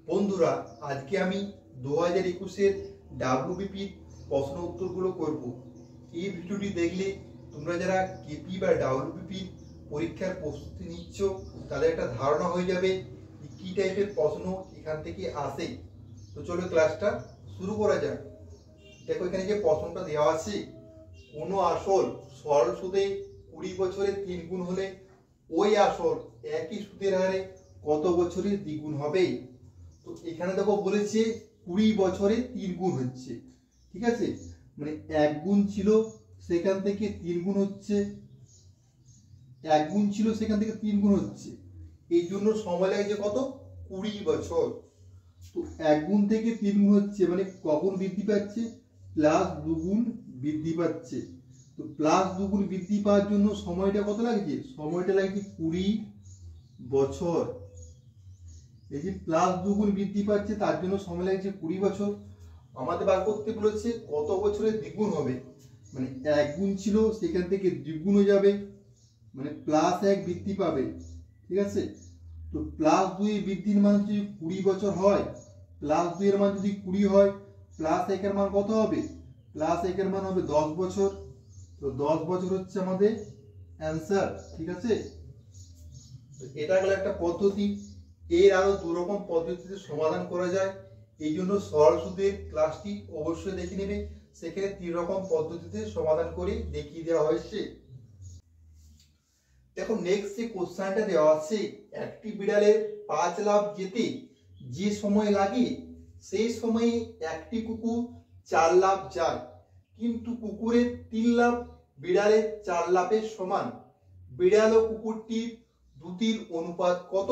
বন্ধুরা, আজকে আমি 2021-এর ডাব্লিউবিপির প্রশ্ন উত্তরগুলো করব। এই ভিডিওটি দেখলে তোমরা যারা কেপি বা ডাব্লিউবিপির পরীক্ষার প্রস্তুতি নিচ্ছ তাদের একটা ধারণা হয়ে যাবে কি টাইপের প্রশ্ন এখান থেকে আসে। তো চলো ক্লাসটা শুরু করা যাক। দেখো এখানে যে প্রশ্নটা দেওয়া আছে, কোনো আসল সরল সুদে 20 বছরে 3 গুণ হলে ওই আসল একই সুদের হারে কত বছরে দ্বিগুণ হবে। তো এখানে দেখো বলেছে 20 বছরে 3 গুণ হচ্ছে, ঠিক আছে, মানে 1 গুণ ছিল সেখান থেকে 3 গুণ হচ্ছে, 1 গুণ ছিল সেখান থেকে 3 গুণ হচ্ছে, এই জন্য সময় লাগছে কত 20 বছর। তো 1 গুণ থেকে 3 গুণ হচ্ছে মানে কখন বৃদ্ধি পাচ্ছে, প্লাস 2 গুণ বৃদ্ধি পাচ্ছে। তো প্লাস 2 গুণ বৃদ্ধি পাওয়ার জন্য সময়টা কত লাগছে, সময়টা লাগছে 20 বছর। এই যে প্লাস 2 গুণ বৃদ্ধি পাচ্ছে তার জন্য সময় লাগছে 20 বছর। আমাদের বার করতে বলেছে কত বছরে দ্বিগুণ হবে, মানে 1 গুণ ছিল সেখান থেকে দ্বিগুণ হয়ে যাবে, মানে প্লাস 1 বৃদ্ধি পাবে, ঠিক আছে। তো প্লাস 2 এর বৃদ্ধির মান যদি 20 বছর হয়, প্লাস 2 এর মান যদি 20 হয়, প্লাস 1 এর মান কত হবে, প্লাস 1 এর মান হবে 10 বছর। তো 10 বছর হচ্ছে আমাদের অ্যান্সার, ঠিক আছে। তো এটা হলো একটা পদ্ধতি। এর আরো দু রকম পদ্ধতিতে সমাধান করা যায়, এই জন্য সরল সুদের ক্লাসটি অবশ্যই দেখে নেবে। সেখানে 3 রকম পদ্ধতিতে সমাধান করে দেখিয়ে দেওয়া হয়েছে। দেখো নেক্সট যে কোশ্চেনটা দেওয়া আছে, একটি বিড়ালের 5 লাফ যেতে যে সময় লাগে সেই সময়ে একটি কুকুর 4 লাফ যায়, কিন্তু কুকুরের 3 লাফ বিড়ালের 4 লাফের সমান। বিড়াল ও কুকুরটির দ্রুতির অনুপাত কত?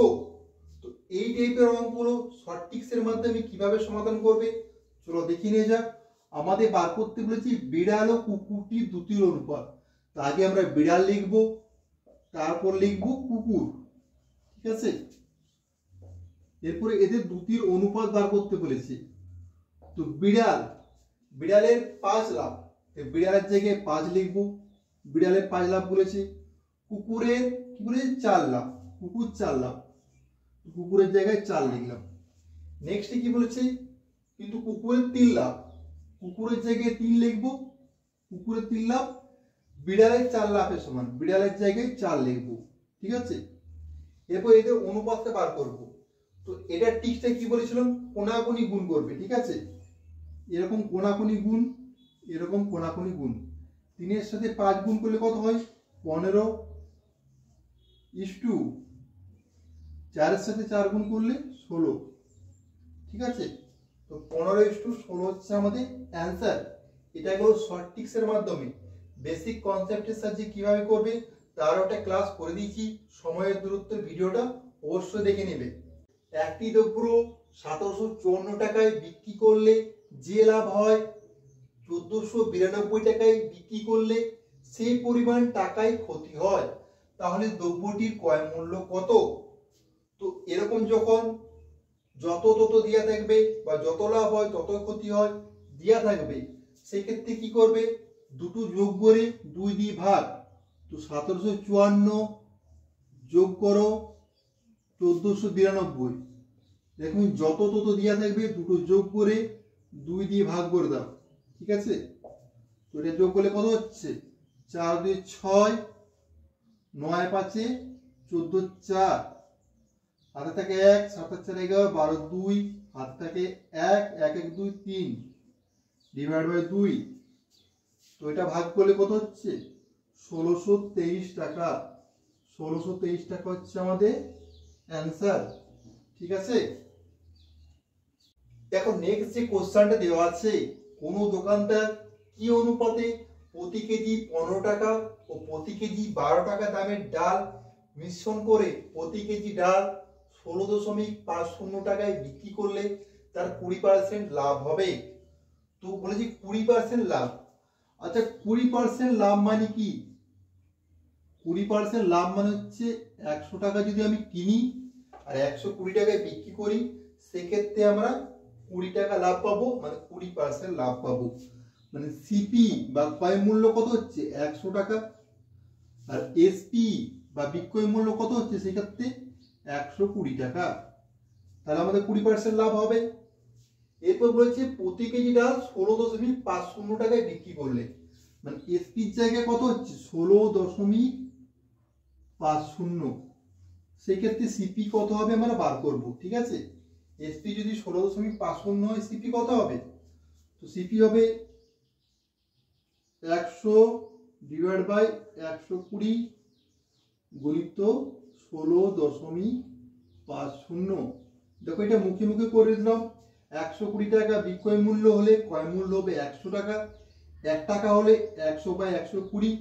তো এই টাইপের অঙ্কগুলো শর্টটিক্সের মাধ্যমে কিভাবে সমাধান করবে চলো দেখে নিয়ে যাক। আমাদের বার করতে বলেছি বিড়াল ও কুকুরটির দ্রুতির অনুপাত। তো আগে আমরা বিড়াল লিখবো, তারপর লিখবো কুকুর, ঠিক আছে। এরপরে এদের দ্রুতির অনুপাত বার করতে বলেছি। তো বিড়ালের 5 লাফ, বিড়ালের জায়গায় 5 লিখবো, বিড়ালের 5 লাফ বলেছে। কুকুরের কি বলেছে 4 লাফ, কুকুর 4 লাফ, কুকুরের জায়গায় 4 লিখলাম। নেক্সট কি বলেছে, কিন্তু কুকুরের 3 লাফ, কুকুরের জায়গায় 3 লিখবো, কুকুরের 3 লাফ বিড়ালের 4 লাফের সমান, বিড়ালের জায়গায় 4 লিখবো, ঠিক আছে। এরপর এদের অনুপাতটা বার করব। তো এটার টিক্সটা কি বলেছিলাম, কোনাকুনি গুণ করবে, ঠিক আছে। এরকম কোনাকুনি গুণ, এরকম কোনাকুনি গুণ। 3 এর সাথে 5 গুণ করলে কত হয় 15, 4 এর সাথে 4 গুণ করলে 16, ঠিক আছে। তো 15:16 হচ্ছে আমাদের অ্যান্সার। এটা হলো শর্টটিক্সের মাধ্যমে বেসিক কনসেপ্টের সাহায্যে কিভাবে করবে তার একটা ক্লাস করে দিয়েছি, সময়ের দূরত্বের ভিডিওটা অবশ্যই দেখে নেবে। একটি দ্রব্য 1754 টাকায় বিক্রি করলে যে লাভ হয় 1492 টাকায় বিক্রি করলে সেই পরিমাণ টাকায় ক্ষতি হয়, তাহলে দ্রব্যটির ক্রয় মূল্য কত? তো এরকম যখন যত তত দেয়া থাকবে বা যত লাভ হয় তত ক্ষতি হয় দেয়া থাকবে, সেই ক্ষেত্রে কি করবে, দুটো যোগ করে 2 দিয়ে ভাগ। তো 1754 যোগ করো 1492, দেখো যত তত দেয়া থাকবে দুটো যোগ করে 2 দিয়ে ভাগ করে দাও, ঠিক আছে। তো এটা যোগ করলে কত হচ্ছে, 4 2 6, 9 5 14, 4 হাতে থাকে 1, 7 4 11, 12 2 হাতে থাকে 1, 1 1 2 3 ডিভাইড বাই 2। তো এটা ভাগ করলে কত হচ্ছে 1623 টাকা। 1623 টাকা হচ্ছে আমাদের অ্যান্সার, ঠিক আছে। দেখো নেক্সট যে কোশ্চেনটা দেওয়া আছে, কোন দোকানদার কি অনুপাতে প্রতি কেজি 15 টাকা ও প্রতি কেজি 12 টাকা দামের ডাল মিশ্রণ করে প্রতি কেজি ডাল 16.50 টাকায় বিক্রি করলে তার 20% লাভ হবে। তো বলেছি 20% লাভ। আচ্ছা 20% লাভ মানে কি, 20% লাভ মানে হচ্ছে 100 টাকা যদি আমি কিনি আর 120 টাকায় বিক্রি করি, সেক্ষেত্রে আমরা 20 টাকা লাভ পাবো, মানে 20% লাভ পাবো। মানে সিপি বা ক্রয় মূল্য কত হচ্ছে 100 টাকা, আর এসপি বা বিক্রয় মূল্য কত হচ্ছে সেক্ষেত্রে 120 টাকা। তাহলে আমাদের 20% লাভ হবে। এরপর বলেছে প্রতি কেজি ডাল 16.50 টাকায় বিক্রি করলে, মানে এসপির জায়গায় কত হচ্ছে 16.50, সেক্ষেত্রে সিপি কত হবে আমরা বার করব। ঠিক আছে, এসপি যদি 16.50 হয় সিপি কত হবে, তো সিপি হবে 100 ডিভাইড বাই 120 গুণিত 16.50। দেখো এটা মুখে মুখে করে দিলাম। 120 টাকা বিক্রয় মূল্য হলে ক্রয় মূল্য হবে 100 টাকা, 1 টাকা হলে 100 বাই 120,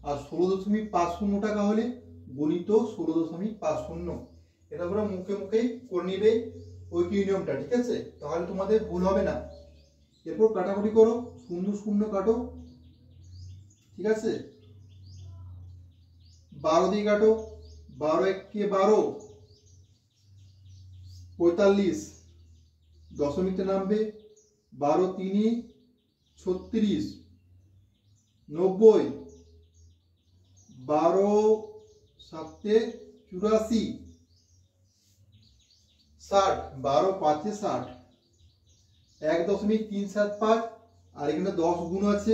আর 16.50 টাকা হলে গুণিত 16.50। এটা পুরো মুখে মুখেই করে নিবে ওই কি নিয়মটা। ঠিক আছে, তাহলে তোমাদের ভুল হবে না। এরপর কাটাকুটি করো, শূন্য শূন্য কাটো। ঠিক আছে, 12 দিয়ে কাটো, 12 একে 12, 45 দশমিকটা নামবে, 12 3 36, 90, 12 7 84, 60, 12 5 60, 1.375, আর এখানে 10 গুণ আছে,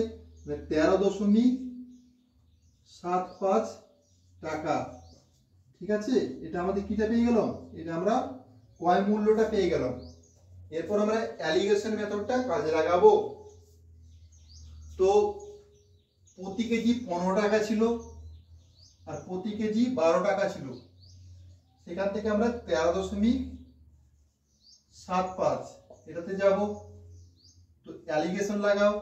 13.75 টাকা। ঠিক আছে, এটা আমাদের কিটা পেয়ে গেলাম, এটা আমরা ক্রয় মূল্যটা পেয়ে গেলাম। এরপর আমরা অ্যালিগেশন মেথডটা কাজে লাগাবো। তো প্রতি কেজি 15 টাকা ছিল আর প্রতি কেজি 12 টাকা ছিল, সেখান থেকে আমরা 13.75 এটাতে যাব। তো অ্যালিগেশন লাগাও,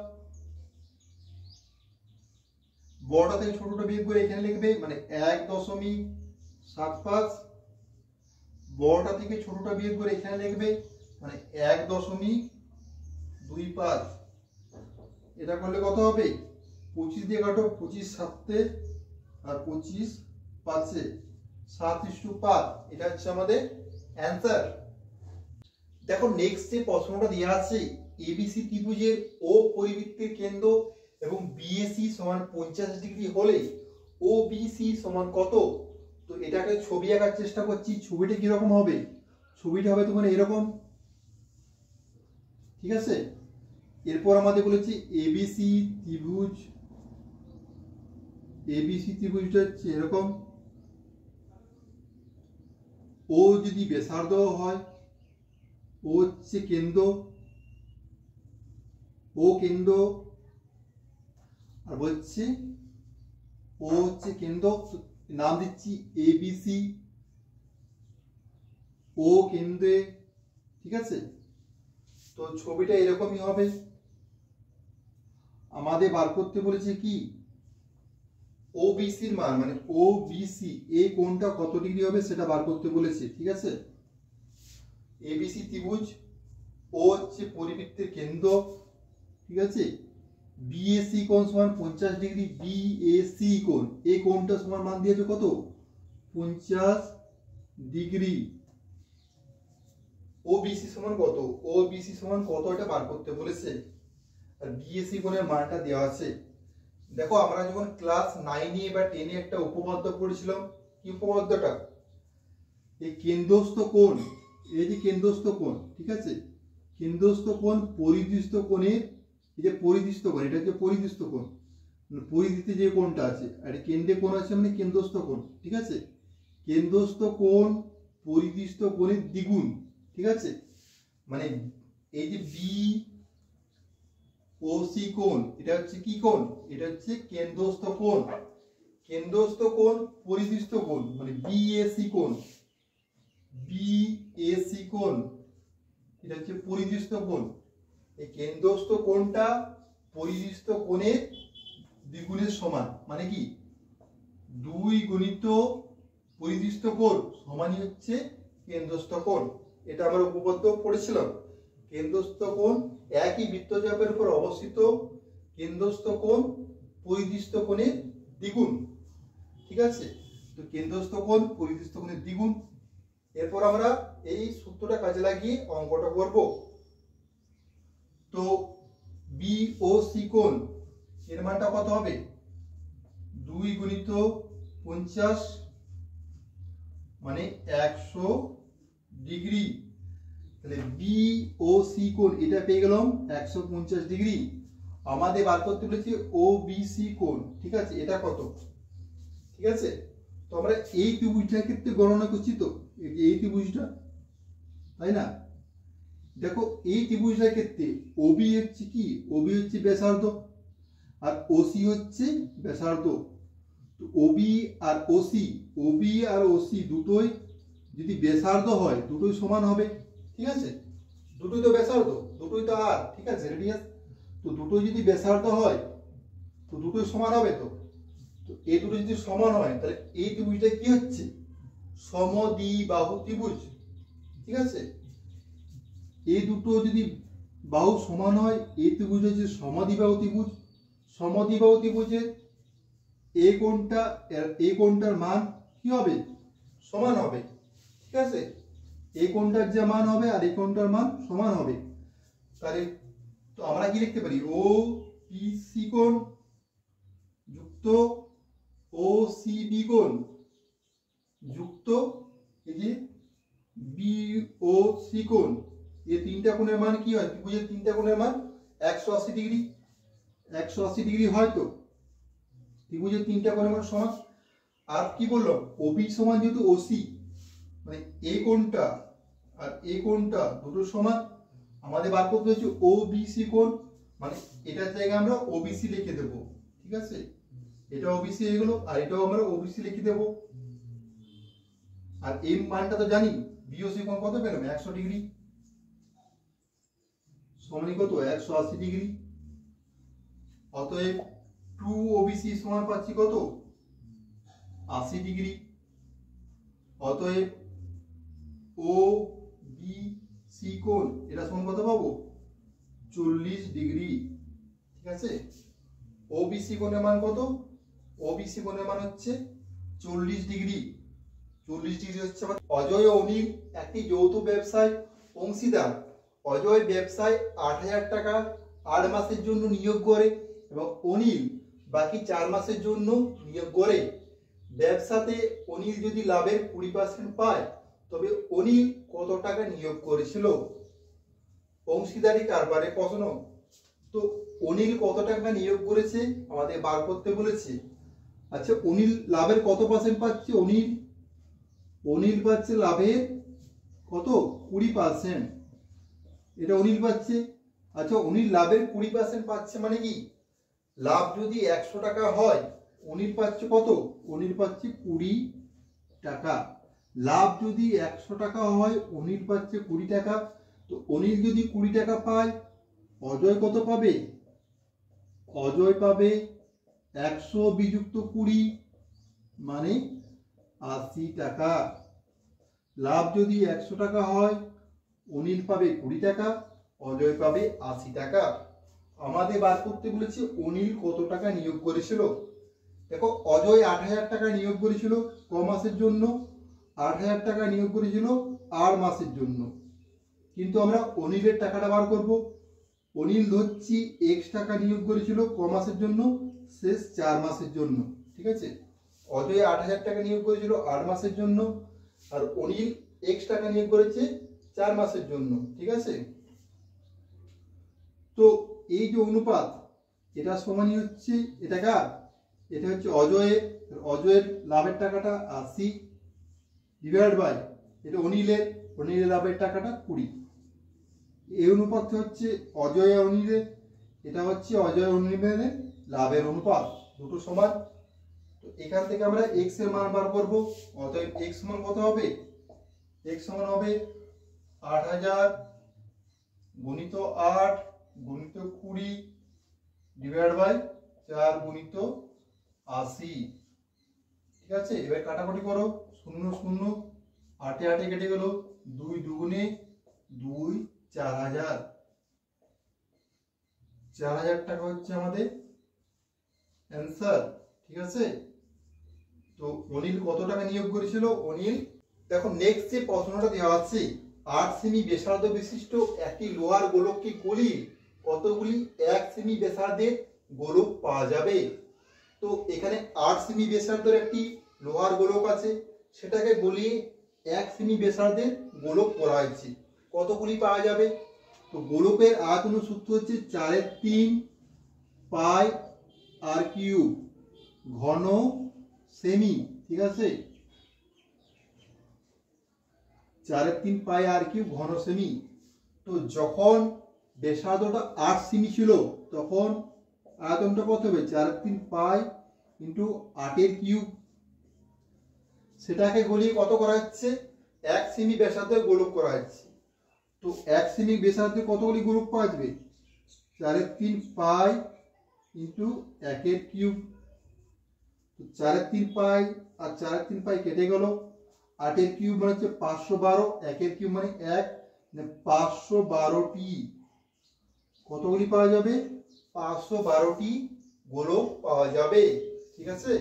বড়টা থেকে ছোটটা বিয়োগ করে এখানে লিখবে, মানে 1.75, বড়টা থেকে ছোটটা বিয়োগ করে এখানে লিখবে, মানে 1.25। এটা করলে কত হবে, 25 দিয়ে কাটো, 25 7 আর 25 5 7:5। এটা হচ্ছে আমাদের অ্যান্সার। দেখো নেক্সট যে প্রশ্নটা দেওয়া আছে, এবিসি ত্রিভুজের ও পরিবৃত্তের কেন্দ্র এবং বিএসি সমান 50 ডিগ্রি হলে ও বিসি সমান কত। তো এটাকে ছবি আঁকার চেষ্টা করছি। ছবিটা কিরকম হবে, ছবিটা হবে তোমার এরকম। ঠিক আছে, এরপর আমাদের বলেছি এবিসি ত্রিভুজ, এবিসি ত্রিভুজটা হচ্ছে এরকম। ও যদি ব্যাসার্ধ হয়, ও হচ্ছে কেন্দ্র, ও কেন্দ্র, আর বলছি ও হচ্ছে কেন্দ্র, নাম দিচ্ছি এবিসি, ও কেন্দ্রে। ঠিক আছে, তো ছবিটা এরকমই হবে। আমাদের বার করতে বলেছে কি ওবিসির মান, মানে ওবিসি এই কোণটা কত ডিগ্রি হবে সেটা বার করতে বলেছে। ঠিক আছে, এবিসি ত্রিভুজ, ও হচ্ছে পরিবৃত্তের কেন্দ্র। ঠিক আছে, বিএসি কোণ সমান 50 ডিগ্রি, বিএসি কোণ এই কোণটা সমান মান দিয়েছে কত 50 ডিগ্রি। ওবিসি সমান কত, ওবিসি সমান কত এটা বার করতে বলেছে, আর বিএসি কোণের মানটা দেওয়া আছে। দেখো আমরা যখন ক্লাস 9 বা 10 একটা উপপাদ্য পড়েছিলাম, কি উপপাদ্যটা, এই কেন্দ্রস্থ কোণ, এই যে কেন্দ্রস্থ কোণ। ঠিক আছে, কেন্দ্রস্থ কোণ পরিদৃষ্ট কোণের, এই যে পরিদৃষ্ট কোণ, এটা হচ্ছে পরিদৃষ্ট কোণ, পরিধিতে যে কোণটা আছে, আর কেন্দ্রে কোণ আছে মানে কেন্দ্রস্থ কোণ। ঠিক আছে, কেন্দ্রস্থ কোণ পরিদৃষ্ট কোণের দ্বিগুণ। ঠিক আছে, মানে এই যে বি ও সি কোণ, এটা হচ্ছে কি কোণ, এটা হচ্ছে কেন্দ্রস্থ কোণ। কেন্দ্রস্থ কোণ পরিদৃষ্ট কোণ মানে বিএসি কোণ, বিএসি কোণ এটা হচ্ছে পরিদৃষ্ট কোণ। এই কেন্দ্রস্থ কোণটা পরিদৃষ্ট কোণের দ্বিগুণের সমান, মানে কি 2 গুণিত পরিদৃষ্ট কোণ সমানই হচ্ছে কেন্দ্রস্থ কোণ। এটা আমরা উপপাদ্য পড়েছিলাম। কেন্দ্রস্থ কোণ একই বৃত্তচাপের উপর অবস্থিত কেন্দ্রস্থ কোণ পরিদৃষ্ট কোণের দ্বিগুণ। ঠিক আছে, তো কেন্দ্রস্থ কোণ পরিদৃষ্ট কোণের দ্বিগুণ। এরপর আমরা এই সূত্রটা কাজে লাগিয়ে অঙ্কটা করব। তো বি ও সি কোণ এর মানটা কত হবে, 2 গুণিত 50 মানে 100 ডিগ্রি, তাহলে বি ও সি কোণ এটা পেয়ে গেলাম 150 ডিগ্রি। আমাদের বার করতে বলেছি ও বি সি কোণ, ঠিক আছে, এটা কত, ঠিক আছে। তো আমরা এই ত্রিভুজটার ক্ষেত্রে গণনা করছি, তো এই ত্রিভুজটা, তাই না। দেখো এই ত্রিভুজটার ক্ষেত্রে ওবি হচ্ছে কি, ওবি হচ্ছে ব্যাসার্ধ আর ওসি হচ্ছে ব্যাসার্ধ। তো ওবি আর ওসি দুটোই যদি ব্যাসার্ধ হয় দুটোই সমান হবে, ঠিক আছে। দুটোই তো ব্যাসার্ধ, দুটোই তো আর, ঠিক আছে, রেডিয়াস। তো দুটোই যদি ব্যাসার্ধ হয় তো দুটোই সমান হবে। তো এই দুটো যদি সমান হয় তাহলে এই ত্রিভুজটা কি হচ্ছে, সমদ্বিবাহু ত্রিভুজ, ঠিক আছে। এই দুটো যদি বাহু সমান হয় এই ত্রিভুজ হচ্ছে সমদ্বিবাহু ত্রিভুজ। সমদ্বিবাহু ত্রিভুজের এই কোণটার মান কি হবে, সমান হবে, ঠিক আছে। এই কোণটার যে মান হবে আর এই কোণটার মান সমান হবে। তাহলে তো আমরা কি লিখতে পারি, ও পি সি কোণ যুক্ত ও সি বি কোণ যুক্ত এই যে বি ও সি কোণ, এই তিনটা কোণের মান কি হয়, ত্রিভুজের তিনটা কোণের মান 180 ডিগ্রি। 180 ডিগ্রি হয় তো ত্রিভুজের তিনটা কোণের মান সমান। আর কি বললাম, ওবি সমান যেহেতু ওসি, মানে এই কোণটা আর এই কোণটা দুটো সমান, আমাদের বার করতে হচ্ছে ও বি সি কোণ, মানে এটার জায়গায় আমরা ওবিসি লিখে দেব, ঠিক আছে। এটা ওবিসি হয়ে গেল আর এটাও আমরা ওবিসি লিখে দেব। আর এই মানটা তো জানি, বিওসি কোণ কত পেলাম, 100 ডিগ্রি সমানই কত, 180 ডিগ্রি। অতএব 2 ওবিসি সমান পাচ্ছি কত, 80 ডিগ্রি। অতএব ও বি সি কোণ এটা সমান কত পাবো, 40 ডিগ্রি, ঠিক আছে। ওবিসি কোণের মান কত, ওবিসি কোণের মান হচ্ছে 40 ডিগ্রি। 40 ডিগ্রি হচ্ছে অজয় ও অনিল একটি যৌথ ব্যবসায় অংশীদার। অজয় ব্যবসায় 8,000 টাকা 8 মাসের জন্য নিয়োগ করে এবং অনিল বাকি 4 মাসের জন্য নিয়োগ করে। ব্যবসাতে অনিল যদি লাভের 20% পায় তবে অনিল কত টাকা নিয়োগ করেছিল। অংশীদারি কারবারে প্রশ্ন। তো অনিল কত টাকা নিয়োগ করেছে আমাদের বার করতে বলেছে। আচ্ছা, অনিল লাভের কত পার্সেন্ট পাচ্ছে, অনিল পাচ্ছে লাভের কত, 20%, এটা অনিল পাচ্ছে। আচ্ছা, অনিল লাভের 20% পাচ্ছে মানে কি, লাভ যদি 100 টাকা হয় অনিল পাচ্ছে কত, অনিল পাচ্ছে 20 টাকা। লাভ যদি 100 টাকা হয় অনিল পাচ্ছে 20 টাকা। তো অনিল যদি 20 টাকা পায় অজয় কত পাবে, অজয় পাবে 100 বিযুক্ত 20 মানে 80 টাকা। লাভ যদি 100 টাকা হয় অনিল পাবে 20 টাকা, অজয় পাবে 80 টাকা। আমাদের বার করতে বলেছে অনিল কত টাকা নিয়োগ করেছিল। দেখো অজয় 8,000 টাকা নিয়োগ করেছিল ক মাসের জন্য, 8,000 টাকা নিয়োগ করেছিল 8 মাসের জন্য। কিন্তু আমরা অনিলের টাকাটা বার করব। অনিল ধরছি x টাকা নিয়োগ করেছিল ক মাসের জন্য, শেষ 4 মাসের জন্য, ঠিক আছে। অজয় 8,000 টাকা নিয়োগ করেছিল 8 মাসের জন্য আর অনিল x টাকা নিয়োগ করেছে 4 মাসের জন্য, ঠিক আছে। তো এই যে অনুপাত এটা সমানই হচ্ছে এটা কার, এটা হচ্ছে অজয়ের লাভের টাকাটা 80 ডিভাইড বাই এটা অনিলের লাভের টাকাটা 20। এই অনুপাতটা হচ্ছে অজয় আর অনিলের, এটা হচ্ছে অজয় অনিলের লাভের অনুপাত, দুটো সমান। তো এখান থেকে আমরা x এর মান বার করব। অতএব x সমান কত হবে, x সমান হবে 8,000 গুণিত 8 গুণিত 20 ডিভাইড বাই 4 গুণিত 80, ঠিক আছে। এবার কাটাকুটি করো, 0 0 8 8 কেটে গেল, 2 দুগুণে 2, 4,000 টাকা হচ্ছে আমাদের অ্যান্সার, ঠিক আছে। তো অনিল কত টাকা নিয়োগ করেছিল, অনিল দেখো নেক্সট যে প্রশ্নটা দেওয়া আছে 8 সেমি ব্যাসার্ধ বিশিষ্ট একটি লোহার গোলককে গলিয়ে কতগুলি 1 সেমি ব্যাসার্ধের গোলক পাওয়া যাবে। তো এখানে 8 সেমি ব্যাসার্ধের একটি লোহার গোলক আছে, সেটাকে গলিয়ে 1 সেমি ব্যাসার্ধের গোলক করা হয়েছে। কতগুলি পাওয়া যাবে? তো গোলকের আয়তনের সূত্র হচ্ছে 4/3 পাই আর কিউব ঘন সেমি, ঠিক আছে, 4/3 পাই আর কিউব ঘন সেমি। তো যখন ব্যাসার্ধটা 8 সেমি ছিল তখন আয়তনটা কত হবে? 4/3 পাই ইন্টু 8 কিউব। সেটাকে গলিয়ে কত করা হচ্ছে? 1 সেমি ব্যাসার্ধের গোলক করা হচ্ছে। তো 1 সেমি ব্যাসার্ধে কতগুলি গোলক পাওয়া যাবে? 4/3 পাই ইন্টু 1 কিউব। তো 4/3 পাই আর 4/3 পাই কেটে গেল। 8 কিউব মানে হচ্ছে 512, 1 কিউব মানে 1, 512টি কতগুলি পাওয়া যাবে? 512টি গোলক পাওয়া যাবে, ঠিক আছে।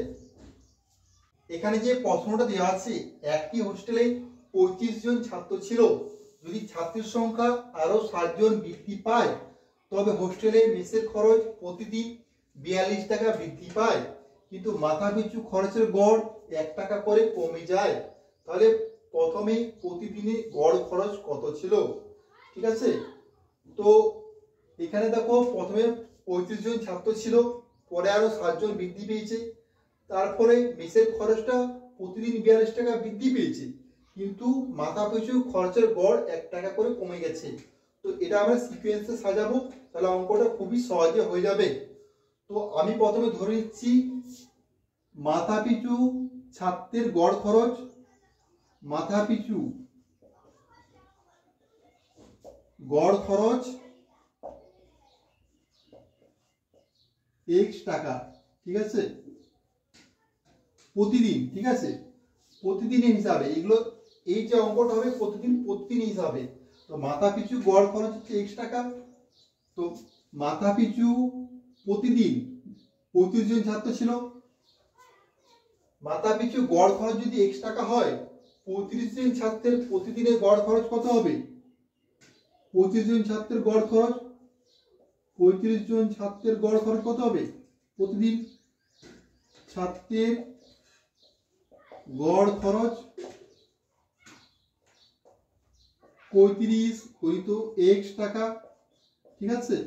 এখানে যে প্রশ্নটা দেওয়া আছে, একটি হোস্টেলে 25 জন ছাত্র ছিল, যদি ছাত্রের সংখ্যা আরো 7 জন বৃদ্ধি পায় তবে হোস্টেলে মেসের খরচ প্রতিদিন 42 টাকা বৃদ্ধি পায়, কিন্তু মাথাপিছু খরচের গড় 1 টাকা করে কমে যায়। তাহলে প্রথমে প্রতিদিনে গড় খরচ কত ছিল, ঠিক আছে। তো এখানে দেখো প্রথমে 35 জন ছাত্র ছিল, পরে আরো 7 জন বৃদ্ধি পেয়েছে, তারপরে মেসের খরচটা প্রতিদিন 42 টাকা বৃদ্ধি পেয়েছে, কিন্তু মাথাপিছু খরচের গড় 1 টাকা করে কমে গেছে। তো এটা আমরা সিকোয়েন্সে সাজাবো, তাহলে অঙ্কটা খুবই সহজে হয়ে যাবে। তো আমি প্রথমে ধরে নিচ্ছি মাথাপিছু ছাত্রের গড় খরচ, মাথাপিছু গড় খরচ x টাকা, ঠিক আছে, প্রতিদিন, ঠিক আছে, প্রতিদিনের হিসাবে এগুলো, এই যে অঙ্কটা হবে প্রতিদিন হিসাবে। তো মাথাপিছু গড় খরচ হচ্ছে x টাকা। তো মাথাপিছু প্রতিদিন 25 জন ছাত্র ছিল, মাথাপিছু গড় খরচ যদি x টাকা হয়, 35 জন ছাত্রের প্রতিদিনের গড় খরচ কত হবে? 25 জন ছাত্রের গড় খরচ, 35 জন ছাত্রের গড় খরচ কত হবে? প্রতিদিন ছাত্রের গড় খরচ 35 গুণিত x টাকা, ঠিক আছে।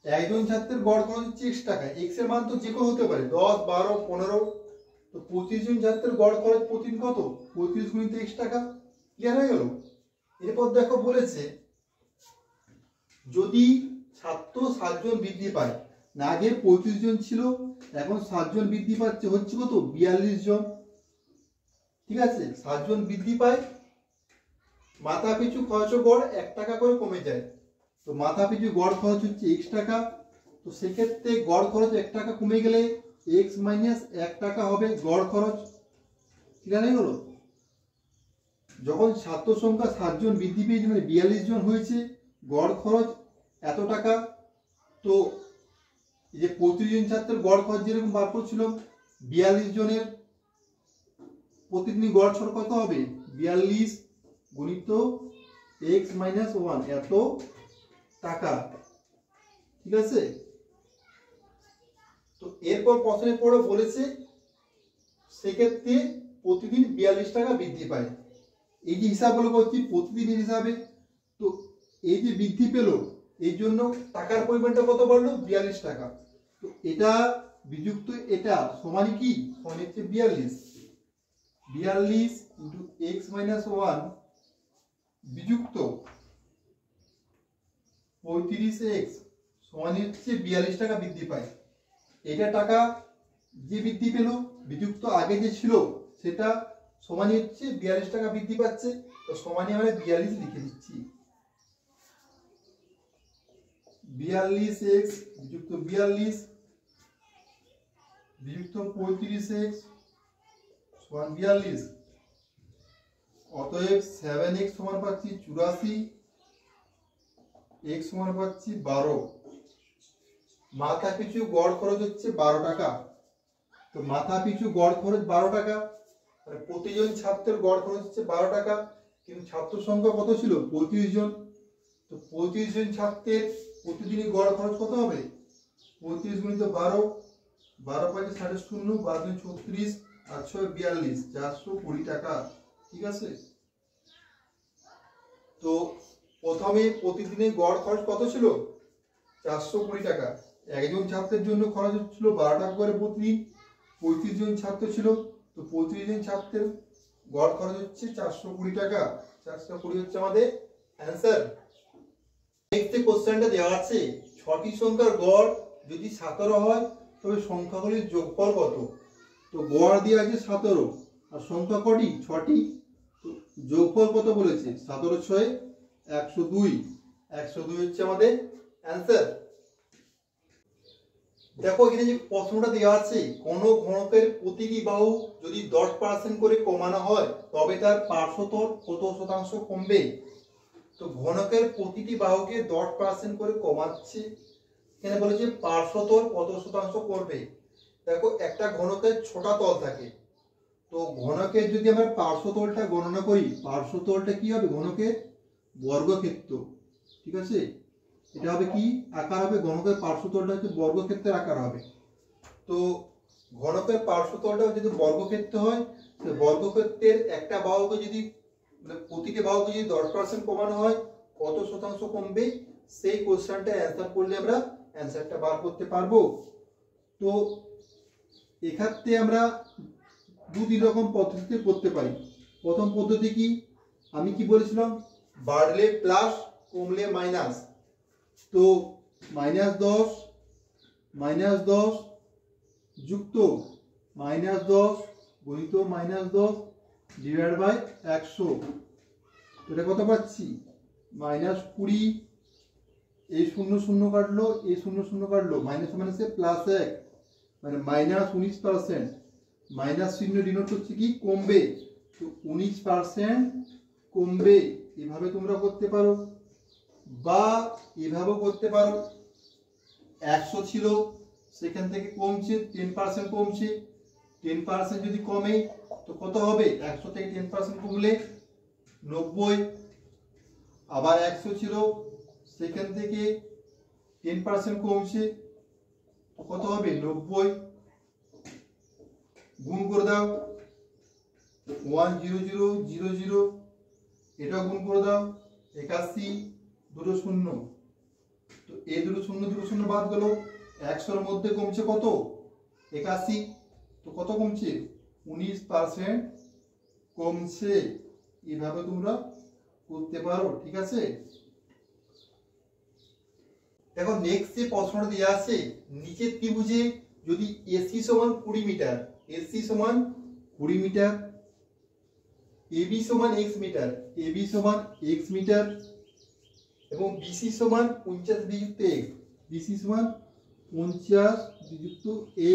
একজন ছাত্রের গড় খরচ হচ্ছে x টাকা, x এর মান তো যে কোনো হতে পারে, 10, 12, 15। তো 25 জন ছাত্রের গড় খরচ প্রতিদিন কত? 35 গুণিত x টাকা। ক্লিয়ার হয়ে গেল? এরপর দেখো বলেছে যদি ছাত্র 7 জন বৃদ্ধি পায়, না আগে 25 জন ছিল, এখন 7 জন বৃদ্ধি পাচ্ছে, হচ্ছে কত? 42 জন, ঠিক আছে। 7 জন বৃদ্ধি পায়, মাথাপিছু খরচ গড় 1 টাকা করে কমে যায়। তো মাথাপিছু গড় খরচ হচ্ছে x টাকা। তো সেক্ষেত্রে গড় খরচ 1 টাকা কমে গেলে x মাইনাস 1 টাকা হবে গড় খরচ। ক্লিয়ার হয়ে গেল? যখন ছাত্র সংখ্যা 7 জন বৃদ্ধি পেয়েছে মানে 42 জন হয়েছে, গড় খরচ এত টাকা। তো এই যে 25 জন ছাত্রের গড় খরচ যেরকম বার করছিল, 42 জনের প্রতিদিন গড় খরচ কত হবে? 42 গুণিত x মাইনাস 1 এত টাকা, ঠিক আছে। তো এরপর প্রশ্নে পড়ে বলেছে সেক্ষেত্রে প্রতিদিন 42 টাকা বৃদ্ধি পায়। এই যে হিসাবগুলো করছি প্রতিদিনের হিসাবে, তো এই যে বৃদ্ধি পেল এই জন্য টাকার পরিমাণটা কত বাড়লো? 42 টাকা। তো এটা বিযুক্ত এটা সমান কি? সমান হচ্ছে 42 ইন্টু x মাইনাস 1 বিযুক্ত 35x সমান হচ্ছে 42 টাকা বৃদ্ধি পায়। এটা টাকা যে বৃদ্ধি পেল বিযুক্ত আগে যে ছিল সেটা সমান হচ্ছে 42 টাকা বৃদ্ধি পাচ্ছে। তো সমানই আমরা 42 লিখে দিচ্ছি। 42x বিযুক্ত 42 বিযুক্ত 35x সমান 42। অতএব 7x সমান পাচ্ছি 84, x সমান পাচ্ছি 12। মাথা পিছু গড় খরচ হচ্ছে 12 টাকা। তো মাথা পিছু গড় খরচ 12 টাকা, মানে প্রতিজন ছাত্রের গড় খরচ হচ্ছে 12 টাকা, কিন্তু ছাত্র সংখ্যা কত ছিল? 35 জন। তো 35 জন ছাত্রের প্রতিদিনই গড় খরচ কত হবে? 35 গুণিত 12, 12 5 0, 12 36 আর 6 42, 420 টাকা। ঠিক আছে। তো প্রথমে প্রতিদিনের গড় খরচ কত ছিল? 420 টাকা। একজন ছাত্রের জন্য খরচ হচ্ছিল 12 টাকা করে প্রতিদিন। 35 জন ছাত্র ছিল, তো 35 জন ছাত্রের গড় খরচ হচ্ছে 420 টাকা। 420 হচ্ছে আমাদের অ্যান্সার। নেক্সট কোশ্চেনটা দেওয়া আছে, 6টি সংখ্যার গড় যদি 17 হয় তবে সংখ্যাগুলির যোগফল কত? তো গড় দিয়ে আছে 17 আর সংখ্যা কটি? 6টি। তো যোগফল কত বলেছে? 17 6 102। 102 হচ্ছে আমাদের অ্যান্সার। দেখো এখানে যে প্রশ্নটা দেওয়া আছে, কোন ঘনকের প্রতিটি বাহু যদি 10% করে কমানো হয় তবে তার পার্শ্বতল কত শতাংশ কমবে? তো ঘনকের প্রতিটি বাহুকে 10% করে কমাচ্ছে, এখানে বলেছে পার্শ্বতল কত শতাংশ কমবে। দেখো একটা ঘনকের 6টা তল থাকে, তো ঘনকের যদি আমরা পার্শ্বতলটা গণনা করি, পার্শ্বতলটা কি হবে? ঘনকের বর্গক্ষেত্র। ঠিক আছে, এটা হবে কি আকার হবে? ঘনকের পার্শ্বতলটা হচ্ছে বর্গক্ষেত্রের আকার হবে। তো ঘনকের পার্শ্বতলটা যদি বর্গক্ষেত্র হয়, তো বর্গক্ষেত্রের একটা বাহুকে যদি প্রতিটি বাহুকে যদি 10% কমানো হয় কত শতাংশ কমবে, সেই কোশ্চেনটা অ্যান্সার করলে আমরা অ্যান্সারটা বার করতে পারবো। তো এক্ষেত্রে আমরা দুই রকম পদ্ধতিতে করতে পারি। প্রথম পদ্ধতি কি, আমি কি বলেছিলাম? বাড়লে প্লাস, কমলে মাইনাস। তো -10 যুক্ত -10 গুণিত -10 ডিভাইড বাই 100, এটা কত পাচ্ছি? -20। এই 0 0 কাটলো, এই 0 0 কাটলো, মাইনাস মাইনাসে +1 মানে -19%। মাইনাস চিহ্ন ডিনোট হচ্ছে কি কমবে, তো 19% কমবে। এভাবে তোমরা করতে পারো, বা এভাবেও করতে পারো। 100 ছিল, সেখান থেকে কমছে 10% কমছে। 10% যদি কমে তো কত হবে? 100 থেকে 10% কমলে 90। আবার 100 ছিল, সেখান থেকে 10% কমছে, তো কত হবে? 90। গুণ করে দাও, 10000, এটাও গুণ করে দাও, 81 দুটো 0। তো এই দুটো 0 বাদ গেল, 100-এর মধ্যে কমছে কত? 81। তো কত কমছে? 19% কমছে। এভাবে তোমরা করতে পারো। ঠিক আছে, দেখো নেক্সট যে প্রশ্নটা দেওয়া আছে, নিচের ত্রিভুজে যদি এসি সমান 20 মিটার, এসি সমান 20 মিটার, এবি সমান x মিটার, এবি সমান x মিটার, এবং বিসি সমান 50 বিযুক্ত x, বিসি সমান 50 বিযুক্ত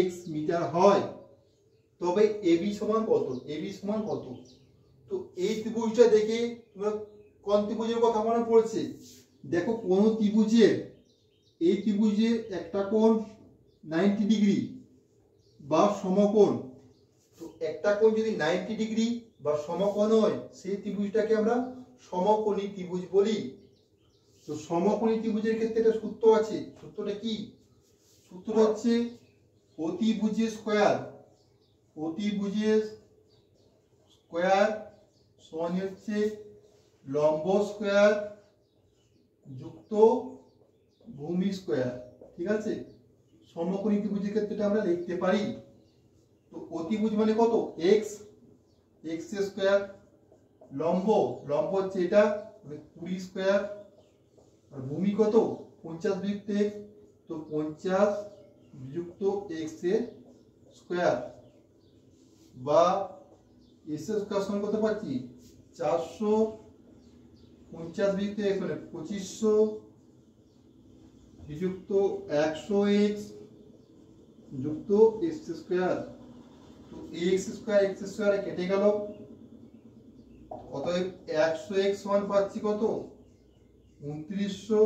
x মিটার হয়, তবে এবি সমান কত? এবি সমান কত? তো এই ত্রিভুজটা দেখে তোমরা কোন ত্রিভুজের কথা মনে পড়ছে? দেখো কোন ত্রিভুজের, এই ত্রিভুজের একটা কোণ 90 ডিগ্রি বা সমকোণ। তো একটা কোণ যদি 90 ডিগ্রি বা সমকোণ হয়, সেই ত্রিভুজটাকে আমরা সমকোণী ত্রিভুজ বলি। তো সমকোণী ত্রিভুজের ক্ষেত্রে একটা সূত্র আছে। সূত্রটা কি? সূত্রটা হচ্ছে অতিভুজের স্কয়ার, অতিভুজের স্কয়ার সমান হচ্ছে লম্ব স্কয়ার যুক্ত ভূমি স্কয়ার। ঠিক আছে, সমকোণী ত্রিভুজের ক্ষেত্রে আমরা লিখতে পারি। তো অতিভুজ মানে কত? x, x স্কয়ার, লম্ব, লম্ব হচ্ছে এটা 20 স্কয়ার, আর ভূমি কত? 50 বিযুক্ত x, তো 50 বিযুক্ত x এর স্কয়ার, বা s এর স্কয়ার সমান কত পাচ্ছি? 450 বিযুক্ত x মানে 2500 বিযুক্ত 100x যুক্ত x স্কয়ার। তো x স্কয়ার কেটে গেল, অতএব 100x সমান পাচ্ছি কত? 2900।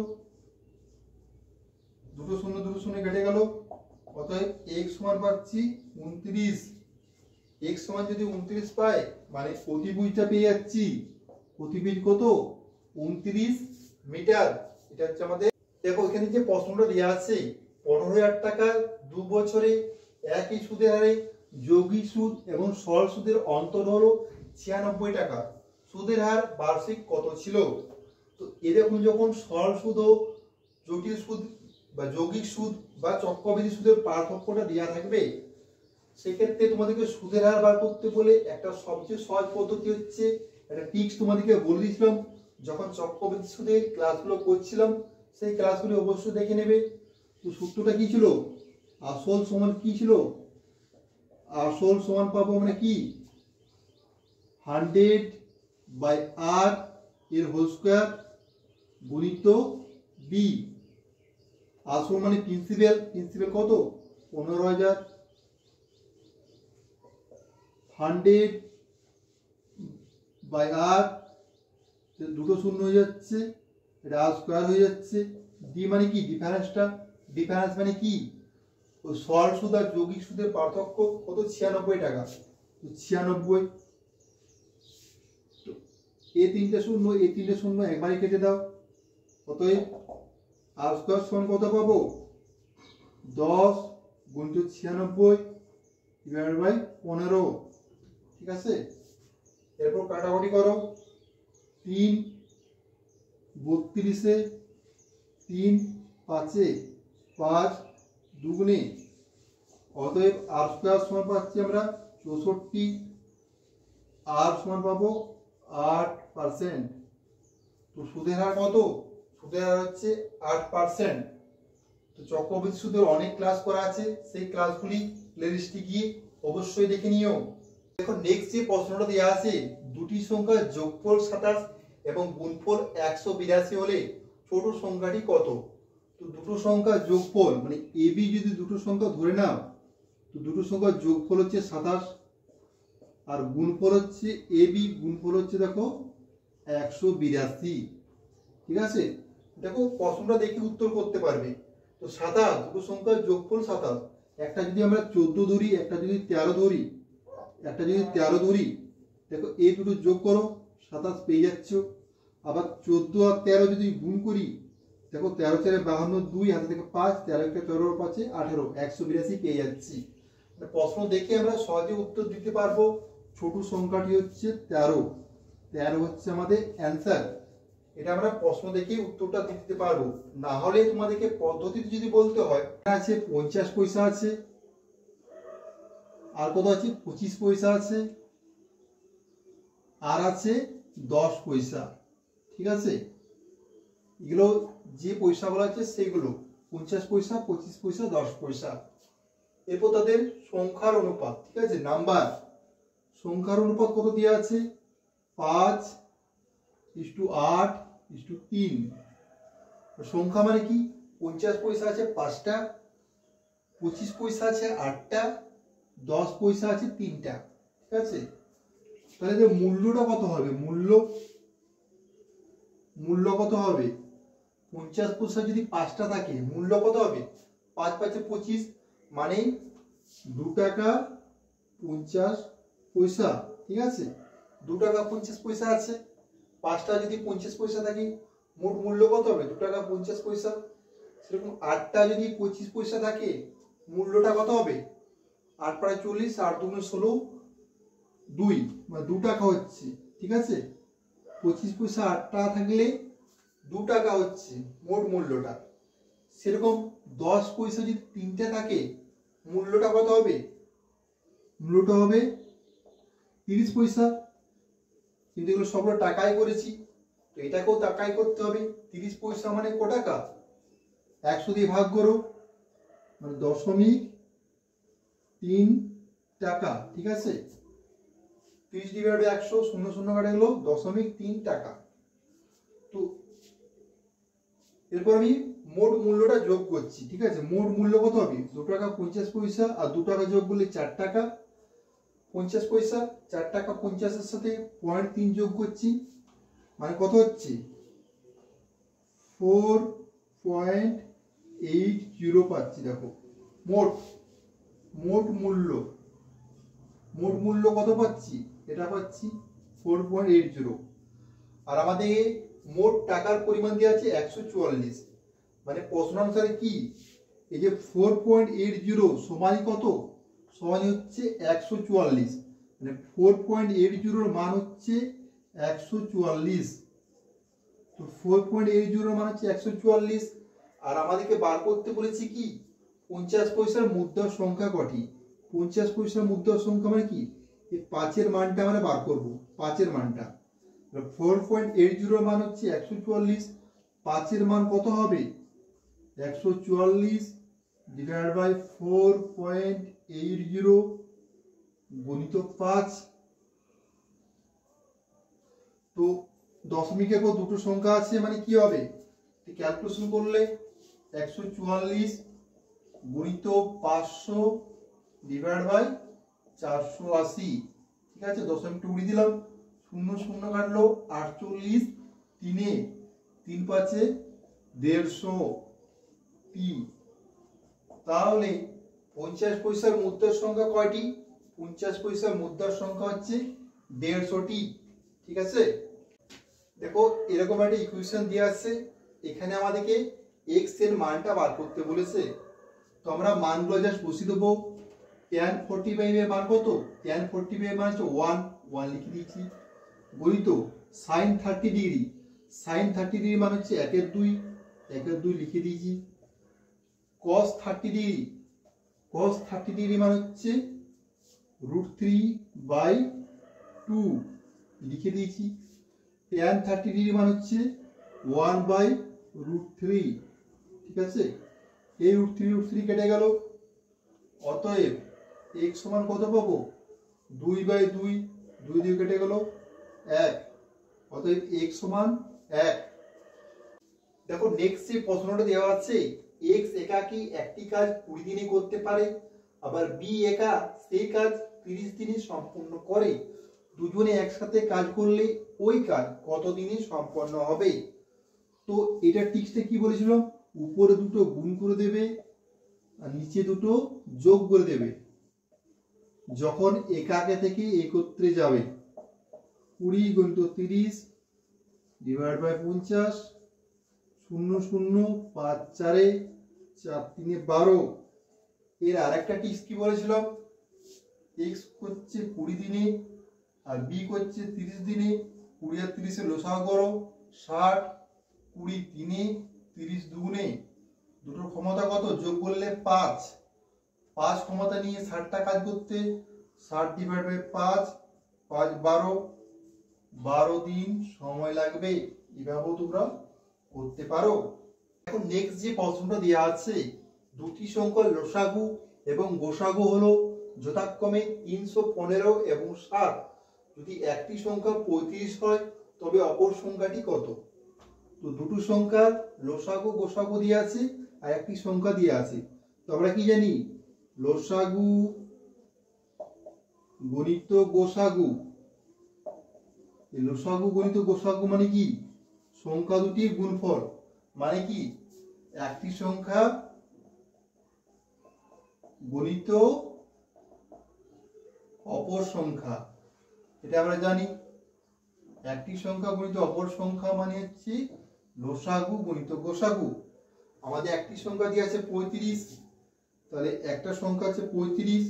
দুটো শূন্য কেটে গেল, অতএব x সমান পাচ্ছি 29। x সমান যদি 29 পাই, মানে অতিভুজটা পেয়ে যাচ্ছি। অতিভুজ কত? 29 মিটার। এটা হচ্ছে আমাদের। দেখো এখানে যে প্রশ্নটা দেওয়া আছে, 15,000 টাকা 2 বছরে একই সুদের হারে যৌগিক সুদ এবং সরল সুদের অন্তর হলো 96 টাকা। সুদের হার বার্ষিক কত ছিল? তো এরকম যখন সরল সুদ ও জটিল সুদ বা যৌগিক সুদ বা চক্রবৃদ্ধি সুদের পার্থক্যটা দেওয়া থাকবে, সেক্ষেত্রে তোমাদেরকে সুদের হার বার করতে বলে একটা সবচেয়ে সহজ পদ্ধতি হচ্ছে, একটা টিপস তোমাদেরকে বলে দিয়েছিলাম যখন চক্রবৃদ্ধি সুদের ক্লাসগুলো করছিলাম, সেই ক্লাসগুলো অবশ্যই দেখে নেবে। তো সূত্রটা কি ছিল? আসল সমান কি ছিল? আসল সমান পাবো মানে কি 100/r এর হোল স্কয়ার গুণিত বি। আসল মানে প্রিন্সিপাল, প্রিন্সিপাল কত 15,000, 100/r দুটো শূন্য হয়ে যাচ্ছে, এটা আর স্কয়ার হয়ে যাচ্ছে। ডি মানে কি ডিফারেন্সটা, ডিফারেন্স মানে কি ওই সরল সুদ আর যৌগিক সুদের পার্থক্য কত 96 টাকা। তো 96, তো এই তিনটে শূন্য একবারে কেটে দাও, অতএব আর স্কয়ার সমান কত পাবো 10 গুণিত 96 ডিভাইডেড বাই 15। ঠিক আছে, এরপর কাটাকুটি করো, 3 32 3 5 5 দুগুণে, অতএব আর স্কয়ার সমান পাচ্ছি আমরা 64, আর সমান পাবো 8%। তো সুদের হার কত? সুদের হার হচ্ছে 8%। তো চক্রবৃদ্ধি সুদের অনেক ক্লাস করা আছে, সেই ক্লাসগুলি প্লেলিস্টে গিয়ে অবশ্যই দেখে নিও। দেখো নেক্সট যে প্রশ্নটা দেওয়া আছে, দুটি সংখ্যার যোগফল 27 এবং গুণফল 182 হলে ছোট সংখ্যাটি কত? তো দুটো সংখ্যার যোগফল মানে এবি যদি দুটো সংখ্যা ধরে নাও, তো দুটো সংখ্যার যোগফল হচ্ছে 27 আর গুণফল হচ্ছে এবি, গুণফল হচ্ছে দেখো 182। ঠিক আছে, দেখো প্রশ্নটা দেখে উত্তর করতে পারবে। তো 27 দুটো সংখ্যার যোগফল 27, একটা যদি আমরা 14 ধরি, একটা যদি 13 ধরি, দেখো এই দুটো যোগ করো 27 পেয়ে যাচ্ছ। আবার 14 আর 13 যদি গুণ করি, দেখো 13 4 52, 2 হাতে থেকে 5, 13 কে 13 5 18, 182 পেয়ে যাচ্ছি। প্রশ্ন দেখে আমরা সহজে উত্তর দিতে পারবো। ছোট সংখ্যাটি হচ্ছে 13 হচ্ছে আমাদের অ্যান্সার। এটা আমরা প্রশ্ন দেখে উত্তরটা দিতে পারবো, না হলে তোমাদেরকে পদ্ধতিতে যদি বলতে হয়, আছে 50 পয়সা আছে, আর কত আছে 25 পয়সা আছে, আর আছে 10 পয়সা। ঠিক আছে, এগুলো যে পয়সাগুলো আছে সেগুলো 50 পয়সা, 25 পয়সা, 10 পয়সা। এরপর তাদের সংখ্যার অনুপাত, ঠিক আছে, নাম্বার সংখ্যার অনুপাত কত দেওয়া আছে 5:8:3। সংখ্যা মানে কি 50 পয়সা আছে 5টা, 25 পয়সা আছে 8টা, 10 পয়সা আছে 3টা। ঠিক আছে, তাহলে যে মূল্যটা কত হবে, মূল্য কত হবে 50 পয়সা যদি 5টা থাকে, মূল্য কত হবে 5 5 25, মানে 2 টাকা 50 পয়সা। ঠিক আছে, 2 টাকা 50 পয়সা আছে, 5টা যদি 50 পয়সা থাকে, মোট মূল্য কত হবে 2 টাকা 50 পয়সা। সেরকম 8টা যদি 25 পয়সা থাকে, মূল্যটা কত হবে 8 × 40, 8 × 16, 2 মানে 2 টাকা হচ্ছে। ঠিক আছে, 25 পয়সা 8টা থাকলে 2 টাকা হচ্ছে মোট মূল্যটা। সেরকম 10 পয়সা যদি 3টে থাকে, মূল্যটা কত হবে, মূল্যটা হবে 30 পয়সা। কিন্তু এগুলো সবগুলো টাকায় করেছি, তো এটাকেও টাকায় করতে হবে। 30 পয়সা মানে ক টাকা, 100 দিয়ে ভাগ করো, মানে 0.3 টাকা। ঠিক আছে, 30 / 100, 0 0 কাটা গেল 0.3 টাকা। তো এরপর আমি মোট মূল্যটা যোগ করছি। ঠিক আছে, মোট মূল্য কত হবে 2 টাকা 50 পয়সা, আর 2 টাকা যোগ করলে 4 টাকা 50 পয়সা। 4 টাকা 50 এর সাথে 0.3 যোগ করছি, মানে কত হচ্ছে 4.80 পাচ্ছি। দেখো মোট মূল্য কত পাচ্ছি, এটা পাচ্ছি 4.80। আর আমাদের মোট টাকার পরিমাণ দেওয়া আছে 144, মানে প্রশ্ন অনুসারে কি এই যে 4.80 সমান কত, সমান হচ্ছে 144। মানে 4.80 মান হচ্ছে 144। তো 4.80 মান হচ্ছে 144। আর আমাদেরকে বার করতে বলেছি কি 50 পয়সার মুদ্রার সংখ্যা কটি। 50 পয়সার মুদ্রার সংখ্যা মানে কি এই 5-এর মানটা আমরা বার করব। 5-এর মানটা 4.80 মান হচ্ছে 144, 5-এর মান কত হবে 144 ডিভাইড বাই 4.80 গুণিত 5। তো দশমিকের পর দুটো সংখ্যা আছে মানে কি হবে ক্যালকুলেশন করলে 144 গুণিত 500 ডিভাইড বাই 480। ঠিক আছে, দশমিকটা উড়িয়ে দিলাম, শূন্য শূন্য কাটলো 48, 3 5 150টি। তাহলে 50 পয়সার মুদ্রার সংখ্যা কয়টি? 50 পয়সার মুদ্রার সংখ্যা হচ্ছে 150টি। ঠিক আছে, দেখো এরকম একটা ইকুয়েশন দিয়ে আছে, এখানে আমাদেরকে x এর মানটা বার করতে বলেছে। তো আমরা মানগুলো জাস্ট বসিয়ে দেবো। tan 45 এর মান কত? tan 45 এর মান হচ্ছে 1 লিখে দিয়েছি, গণিত sin 30 ডিগ্রি, sin 30 ডিগ্রি মান হচ্ছে 1/2 লিখে দিয়েছি, cos 30 ডিগ্রি, cos 30 ডিগ্রি মান হচ্ছে √3/2 লিখে দিয়েছি, tan 30 ডিগ্রি মান হচ্ছে 1/√3। ঠিক আছে, এই √3 কেটে গেল, অতএব x সমান কত পাবো 2/2, 2 কেটে গেল 1, অতএব x সমান 1। দেখো নেক্সট যে প্রশ্নটা দেওয়া আছে, x একা কি একটি কাজ 20 দিনে করতে পারে, আবার b একা সেই কাজ 30 দিনে সম্পূর্ণ করে, দুজনে একসাথে কাজ করলে ওই কাজ কত দিনে সম্পন্ন হবে। তো এটা টিক্সটা কি বলেছিল, উপরে দুটো গুণ করে দেবে আর নিচে দুটো যোগ করে দেবে যখন একাকে থেকে একত্রে যাবে। 20 × 30 ডিভাইড বাই 50, 0 0 5 4 4 3 12। এর আরেকটা টিক্স কি বলেছিলাম, x করছে 20 দিনে আর b করছে 30 দিনে, 20 আর 30 এর লসাগু করো 60, 20 দিনে 30 দুগুণে, দুটোর ক্ষমতা কত যোগ করলে 5, 5 ক্ষমতা নিয়ে 60টা কাজ করতে, 60 ডিভাইড বাই 5, 5 12 দিন সময় লাগবে। এভাবেও তোমরা করতে পারো। এখন নেক্সট যে প্রশ্নটা দেওয়া আছে, দুটি সংখ্যার লসাগু এবং গোসাগু হলো যথাক্রমে 315 এবং 60। যদি একটি সংখ্যা 35 হয় তবে অপর সংখ্যাটি কত? তো দুটো সংখ্যার লসাগু গোসাগু দিয়ে আছে আর একটি সংখ্যা দিয়ে আছে। তো আমরা কি জানি, লসাগু গণিত গোসাগু, লসাগু গণিত গোসাগু মানে কি সংখ্যা দুটির গুণফল, মানে কি একটি সংখ্যা গণিত অপর সংখ্যা, এটা আমরা জানি। একটি সংখ্যা গণিত অপর সংখ্যা মানে হচ্ছে লসাগু গণিত গোসাগু। আমাদের একটি সংখ্যা দিয়ে আছে 35, তাহলে একটা সংখ্যা আছে 35,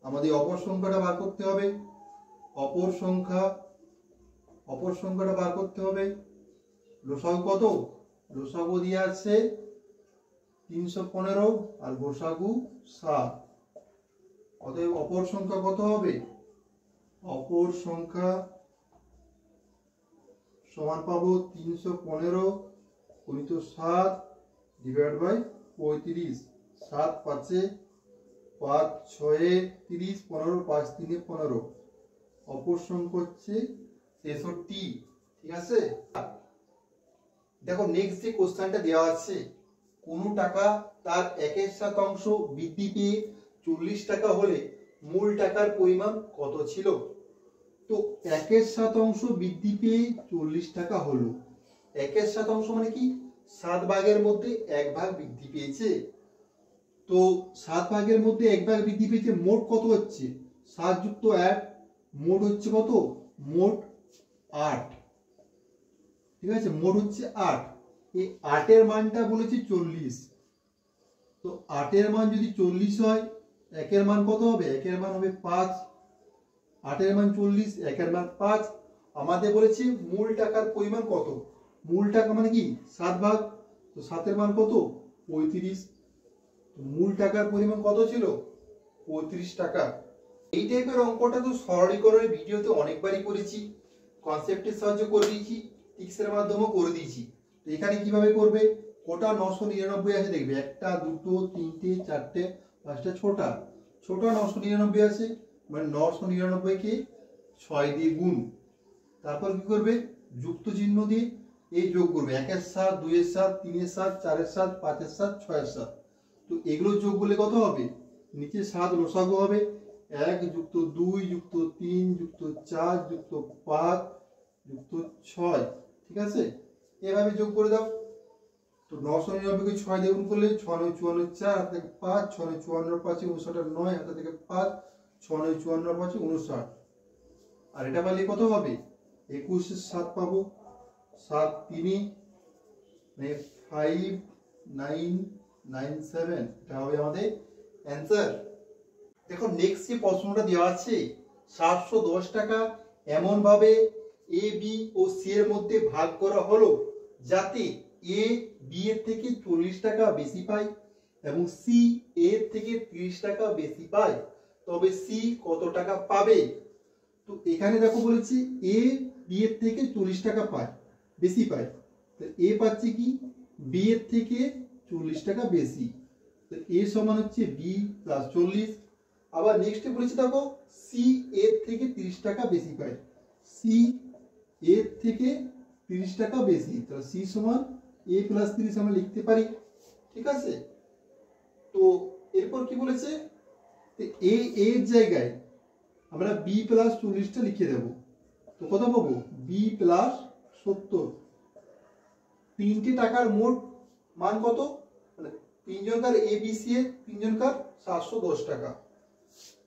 আমাদের অপর সংখ্যাটা বার করতে হবে। অপর সংখ্যাটা বার করতে হবে। লসাগু কত? লসাগু দিয়ে আছে 315 আর গোসাগু 7। অতএব অপর সংখ্যা কত হবে? অপর সংখ্যা সমান পাবো 315 গুণিত 7 ডিভাইড বাই 35। 7 5 5 6 30, 15 5 3 15। অপর সংখ্যা হচ্ছে 63। ঠিক আছে, দেখো নেক্সট যে কোশ্চেনটা দেওয়া আছে, কোন টাকা তার 1/7 বৃদ্ধি পেয়ে 40 টাকা হলে মূল টাকার পরিমাণ কত ছিল? তো 1/7 বৃদ্ধি পেয়ে 40 টাকা হলো, 1/7 মানে কি 7 ভাগের মধ্যে 1 ভাগ বৃদ্ধি পেয়েছে। তো 7 ভাগের মধ্যে 1 ভাগ বৃদ্ধি পেয়েছে, মোট কত হচ্ছে 7 যুক্ত 1, মোট হচ্ছে কত? মোট 8। ঠিক আছে, মোট হচ্ছে 8। এই 8 এর মানটা বলেছি 40। তো 8 এর মান যদি 40 হয়, 1 এর মান কত হবে? 1 এর মান হবে 5। 8 এর মান 40, 1 এর মান 5। আমাদের বলেছে মূল টাকার পরিমাণ কত। মূল টাকা মানে কি 7 ভাগ, তো 7 এর মান কত 35। তো মূল টাকার পরিমাণ কত ছিল 35 টাকা। এই টাইপের অঙ্কটা তো সরলীকরণের ভিডিওতে অনেকবারই করেছি, কনসেপ্টের সাহায্যে করে দিয়েছি, টিক্সের মাধ্যমেও করে দিয়েছি। তো এখানে কিভাবে করবে, কোটা 999 আছে দেখবে, 1 2 3 4 5টা ছোটা ছোটা 999 আছে, মানে 999 কে 6 দিয়ে গুণ। তারপর কি করবে, যুক্ত চিহ্ন দিয়ে এই যোগ করবে, 1 এর 7, 2 এর 7, 3 এর 7, 4 এর 7, 5 এর 7, 6 এর 7। তো এগুলো যোগ করলে কত হবে, নিচে 7 লসাগু হবে, 1 যুক্ত 2 যুক্ত 3 যুক্ত 4 যুক্ত 5 যুক্ত 6। ঠিক আছে, এভাবে যোগ করে দাও। তো 999 কে 6 দিয়ে গুণ করলে 6 9 54 4 হাতে থেকে 5, 6 9 54 5 59 9 হাতে থেকে 5, 6 9 54 5 59। আর এটা পারলে কত হবে, 21 এর 7 পাবো, 7 3 মানে 5997। এটা হবে আমাদের অ্যান্সার। দেখো নেক্সট যে প্রশ্নটা দেওয়া আছে, 710 টাকা এমন ভাবে এ বি ও সি এর মধ্যে ভাগ করা হলো যাতে এ বি এর থেকে 40 টাকা বেশি পায় এবং সি এর থেকে 30 টাকা বেশি পায়, তবে সি কত টাকা পাবে। তো এখানে দেখো বলেছি এ বি এর থেকে 40 টাকা পায়, বেশি পায়। তো এ পাচ্ছে কি বি এর থেকে 40 টাকা বেশি, তো এ সমান হচ্ছে বি প্লাস 40। আবার নেক্সটে বলেছে দেখো সি এর থেকে 30 টাকা বেশি পায়, সি এর থেকে 30 টাকা বেশি, তো সি সমান এ প্লাস 30 আমরা লিখতে পারি। ঠিক আছে, তো এরপর কি বলেছে, এ এর জায়গায় আমরা বি প্লাস 40টা লিখে দেব। তো কত পাবো, বি প্লাস 70। তিনটে টাকার মোট মান কত, মানে তিনজনকার এ বি সি এর তিনজনকার 710 টাকা।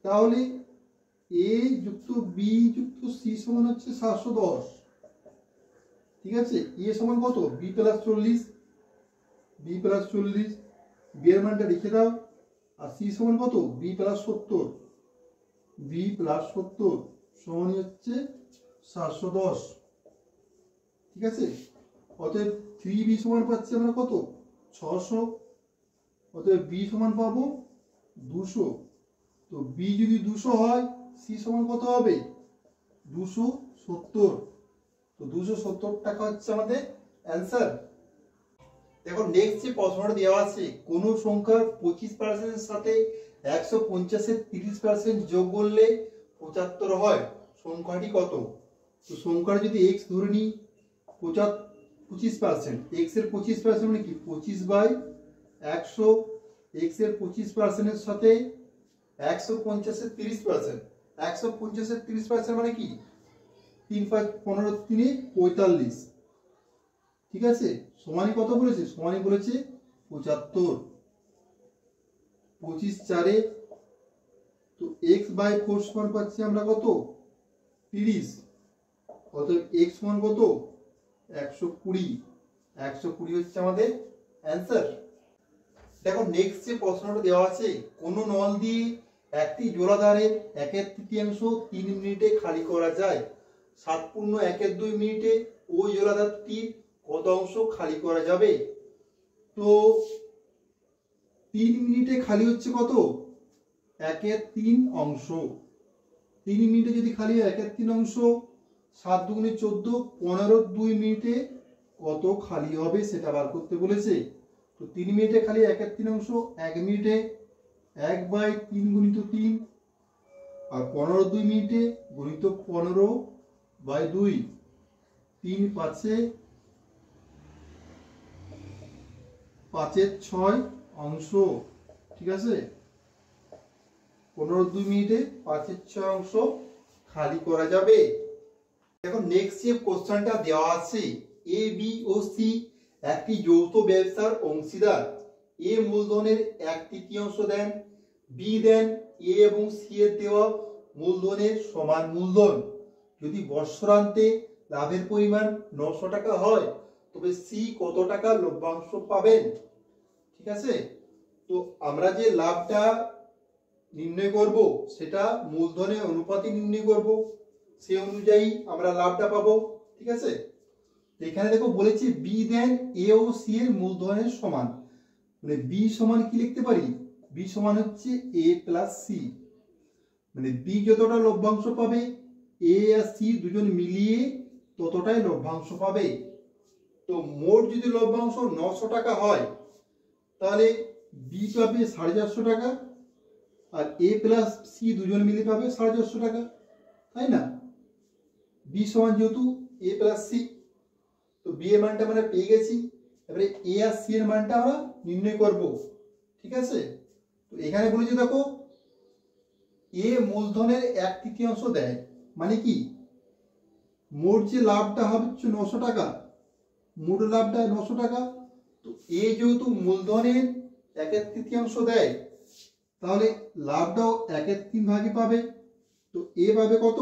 তাহলে এ যুক্ত বি যুক্ত সি সমান হচ্ছে 710। ঠিক আছে, এ সমান কত, b plus 40, b plus 40, b এর মানটা লিখে দাও। আর সি সমান কত, বি প্লাস 70, বি প্লাস 70 সমান হচ্ছে 710। ঠিক আছে, অতএব 3b সমান পাচ্ছি আমরা কত 600, অতএব বি সমান পাবো 200। তো বি যদি 200 হয় সি সমান কত হবে 270। তো 270 টাকা হচ্ছে আমাদের অ্যান্সার। দেখো নেক্সট যে প্রশ্নটা দেওয়া আছে, কোন সংখ্যার 25% এর সাথে 150 এর 30% যোগ করলে 75 হয়, সংখ্যাটি কত। তো সংখ্যার যদি x ধরে নিই 25%, x এর 25% মানে কি 25/100, x এর 25% এর সাথে 150 এর 30%, 150 এর 30% মানে কি 3 5 15 3 45। ঠিক আছে, সমানই কত বলেছে, সমানই বলেছে 75। 25 4 তো x/4 সমান পাচ্ছি আমরা কত 30, অতএব x সমান কত 120। 120 হচ্ছে আমাদের অ্যান্সার। দেখো নেক্সট যে প্রশ্নটা দেওয়া আছে, কোন নল দিয়ে একটি জোড়াধারের 1/3 3 মিনিটে খালি করা যায়, 7.12 মিনিটে ওই জোড়াধারটির কত অংশ খালি করা যাবে। তো 3 মিনিটে খালি হচ্ছে কত 1/3 অংশ। 3 মিনিটে যদি খালি হয় 1/3 অংশ, 7 দুগুণে 14, 15 2 মিনিটে কত খালি হবে সেটা বার করতে বলেছে। তো 3 মিনিটে খালি 1/3 অংশ, 1 মিনিটে 1/3 গুণিত 3, আর 15 2 মিনিটে গুণিত 15/2, 3 5 6 অংশ। ঠিক আছে, 15 2 মিনিটে 5 6 অংশ খালি করা যাবে। এখন নেক্সট যে কোশ্চেনটা দেওয়া আছে, এ বি ও সি একটি যৌথ ব্যবসার অংশীদার। এ মূলধনের 1/3 দেন, বি দেন এ এবং সি এর দেওয়া মূলধনের সমান মূলধন। যদি বৎসরান্তে লাভের পরিমাণ 900 টাকা হয়, তবে সি কত টাকা লভ্যাংশ পাবেন। ঠিক আছে, তো আমরা যে লাভটা নির্ণয় করব সেটা মূলধনের অনুপাতে নির্ণয় করব, সেই অনুযায়ী আমরা লাভটা পাবো। ঠিক আছে, এখানে দেখো বলেছি বি দেন এ ও সি এর মূলধনের সমান, মানে বি সমান কি লিখতে পারি, বি সমান হচ্ছে এ প্লাস সি, মানে বি যতটা লভ্যাংশ পাবে এ আর সি দুজন মিলিয়ে ততটাই লভ্যাংশ পাবে। তো মোট যদি লভ্যাংশ 900 টাকা হয় তাহলে বি পাবে 450 টাকা আর এ প্লাস সি দুজন মিলে পাবে 450 টাকা, তাই না? বি সমান যেহেতু এ প্লাস সি, তো বি এর মানটা আমরা পেয়ে গেছি। এবারে এ আর সি এর মানটা আমরা নির্ণয় করব। ঠিক আছে, তো এখানে বলেছি দেখো এ মূলধনের 1/3 দেয়, মানে কি মোট যে লাভটা হবে 900 টাকা, মোট লাভটা 900 টাকা, তো এ যেহেতু মূলধনের 1/3 দেয় তাহলে লাভটাও 1/3 ভাগে পাবে। তো এ পাবে কত,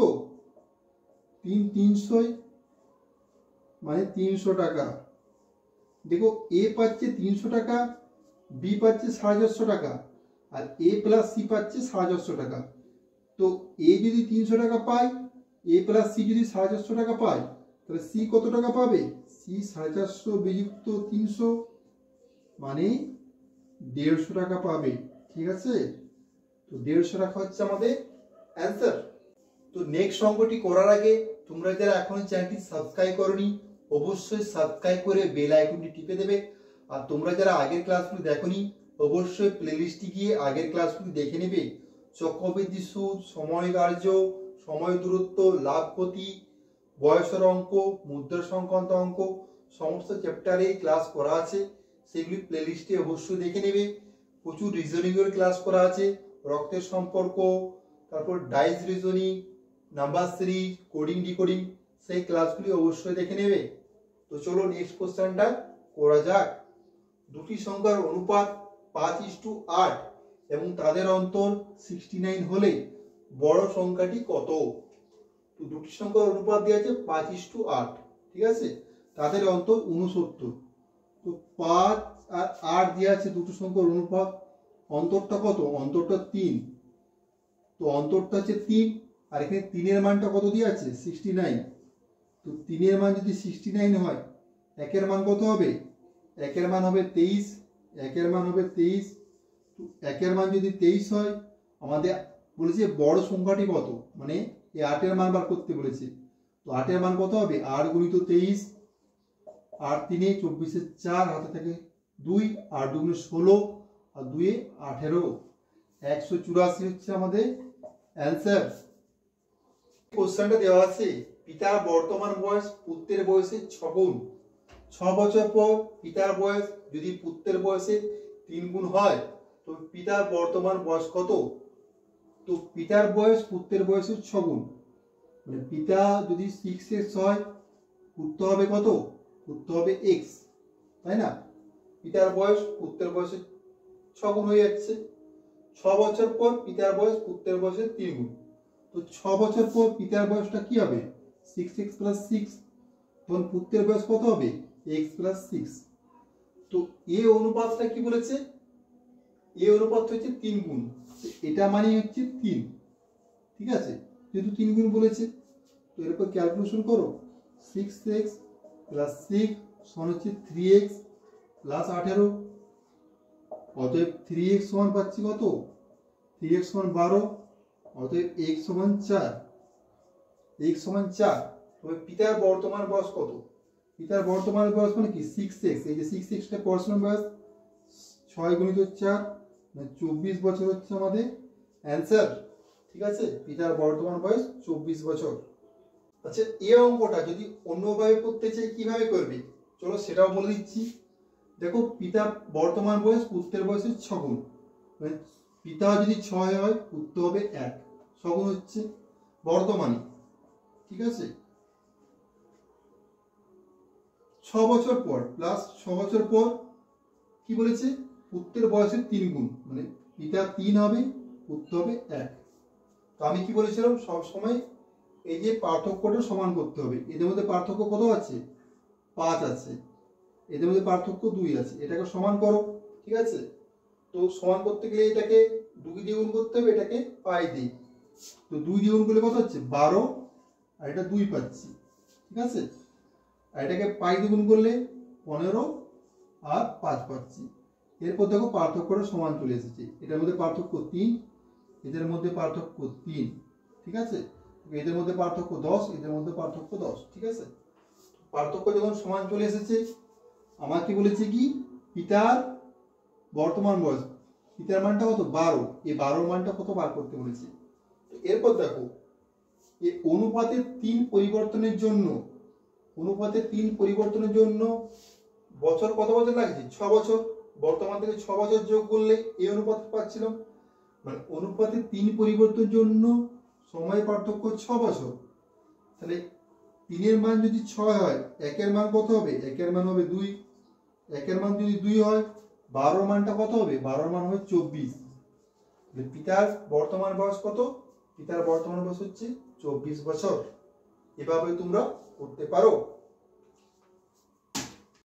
3/300, মানে 300 টাকা। দেখো এ পাচ্ছে 300 টাকা, বি পাচ্ছে 450 টাকা আর এ প্লাস সি পাচ্ছে 450 টাকা। তো এ যদি 300 টাকা পায়, এ প্লাস সি যদি 450 টাকা পায়, তাহলে সি কত টাকা পাবে, সি 450 বিযুক্ত 300 মানে 150 টাকা পাবে। ঠিক আছে, তো 150 টাকা হচ্ছে আমাদের অ্যান্সার। তো নেক্সট অঙ্কটি করার আগে তোমরা যারা এখনো চ্যানেলটি সাবস্ক্রাইব করনি অবশ্যই সাবস্ক্রাইব করে বেল আইকনটি টিপে দেবে। আর তোমরা যারা আগের ক্লাসগুলো দেখোনি অবশ্যই প্লেলিস্টে গিয়ে আগের ক্লাসগুলো দেখে নেবে। চক্রবৃদ্ধি সুদ, সময় কার্য, সময় দূরত্ব, লাভ ক্ষতি, বয়সের অঙ্ক, মুদ্রা সংক্রান্ত অঙ্ক, সমস্ত চ্যাপ্টারে ক্লাস করা আছে, সেগুলি প্লেলিস্টে অবশ্যই দেখে নেবে। প্রচুর রিজনিংয়ের ক্লাস করা আছে, রক্তের সম্পর্ক, তারপর dice reasoning, number series, coding decoding, সেই ক্লাসগুলি অবশ্যই দেখে নেবে। তো চলো নেক্সট কোশ্চেনটা করা যাক। দুটি সংখ্যার অনুপাত 5:8 এবং তাদের অন্তর 69 হলে বড় সংখ্যাটি কত? তো দুটি সংখ্যার অনুপাত দেওয়া আছে 5:8, ঠিক আছে, তাদের অন্তর 69। তো 5 আর 8 দেওয়া আছে দুটো সংখ্যার অনুপাত, অন্তরটা কত, অন্তরটা 3, তো অন্তরটা হচ্ছে 3 আর এখানে 3 এর মানটা কত দেওয়া আছে 69। তো 3 এর মান যদি 69 হয় একের মান কত হবে, একের মান হবে 23, একের মান হবে 23। তো একের মান যদি 23 হয় আমাদের বলেছে বড় সংখ্যাটি কত, মানে এই 8 এর মান বার করতে বলেছে। তো 8 এর মান কত হবে, 8 × 23, 8 3 24 4 হাতে থাকে 2, 8 2 16 আর 2 18, 184 হচ্ছে আমাদের অ্যান্সার। কোশ্চেনটা দেওয়া আছে পিতার বর্তমান বয়স পুত্রের বয়সের 6 গুণ। 6 বছর পর পিতার বয়স যদি পুত্রের বয়সে 3 গুণ হয় তো পিতার বর্তমান বয়স কত? তো পিতার বয়স পুত্রের বয়সের 6 গুণ, মানে পিতা যদি 6x হয় পুত্র হবে কত, পুত্র হবে x, তাই না? পিতার বয়স পুত্রের বয়সের 6 গুণ হয়ে যাচ্ছে। 6 বছর পর পিতার বয়স পুত্রের বয়সের 3 গুণ, তো 6 বছর পর পিতার বয়সটা কি হবে 6x + 6, তখন পুত্রের বয়স কত হবে x + 6। তো এ অনুপাতটা কি বলেছে, এ অনুপাত হচ্ছে 3 গুণ, এটা মানে হচ্ছে 3, ঠিক আছে, যেহেতু 3 গুণ বলেছে তো এর উপর ক্যালকুলেশন করো, 6x + 6 সমান হচ্ছে 3x + 18, অতএব 3x সমান পাচ্ছি কত, 3x সমান 12, অতএব x সমান 4, x সমান 4। তবে পিতার বর্তমান বয়স কত, পিতার বর্তমান বয়স মানে কি 6x, এই যে 6x টা পড়াশোনার বয়স, 6 × 4 মানে 24 বছর হচ্ছে আমাদের অ্যান্সার, ঠিক আছে, পিতার বর্তমান বয়স 24 বছর। আচ্ছা এই অঙ্কটা যদি অন্যভাবে করতে চাই কিভাবে করবে, চলো সেটাও বলে দিচ্ছি। দেখো পিতার বর্তমান বয়স পুত্রের বয়সের 6 গুণ, মানে পিতা যদি 6 হয় পুত্র হবে 1, 6 গুণ হচ্ছে বর্তমানে, ঠিক আছে। 6 বছর পর প্লাস 6 বছর পর কি বলেছে, পুত্রের বয়সের 3 গুণ, মানে পিতা 3 হবে পুত্র হবে 1। তো আমি কি বলেছিলাম সব সময় এই যে পার্থক্যটা সমান করতে হবে, এদের মধ্যে পার্থক্য কত আছে 5 আছে, এদের মধ্যে পার্থক্য 2 আছে, এটাকে সমান করো, ঠিক আছে। তো তো সমান করতে গেলে এটাকে 2 দিয়ে গুণ করতে হবে, এটাকে পাই দিয়ে। তো 2 দিয়ে গুণ করলে কত হচ্ছে 12, আর এটা 2 পাচ্ছি, ঠিক আছে। আর এটাকে পাই দিয়ে গুণ করলে 15 আর 5 পাচ্ছি। এরপর দেখো পার্থক্যটা সমান চলে এসেছে। এটার মধ্যে পার্থক্য 3, এদের মধ্যে পার্থক্য 3, ঠিক আছে। এদের মধ্যে পার্থক্য 10, এদের মধ্যে পার্থক্য 10, ঠিক আছে। পার্থক্য যখন সমান চলে এসেছে, আমাকে বলেছে কি পিতার বর্তমান বয়স, পিতার মানটা কত 12, এই 12 মানটা কত বার করতে বলেছে। এরপর দেখো এই অনুপাতের 3 পরিবর্তনের জন্য, অনুপাতের 3 পরিবর্তনের জন্য বছর কত বছর লাগছে 6 বছর। বর্তমান থেকে 6 বছর যোগ করলে এই অনুপাত পাচ্ছিলাম, মানে অনুপাতের 3 পরিবর্তনের জন্য সময় পার্থক্য 6 বছর। তাহলে 3 এর মান যদি 6 হয়, 1 এর মান কত হবে, 1 এর মান হবে 2, 1 এর মান যদি 2 হয়, 12 মানটা কত হবে, 12 মান হবে 24। তাহলে পিতার বর্তমান বয়স কত, পিতার বর্তমান বয়স হচ্ছে 24 বছর। এভাবে তোমরা করতে পারো।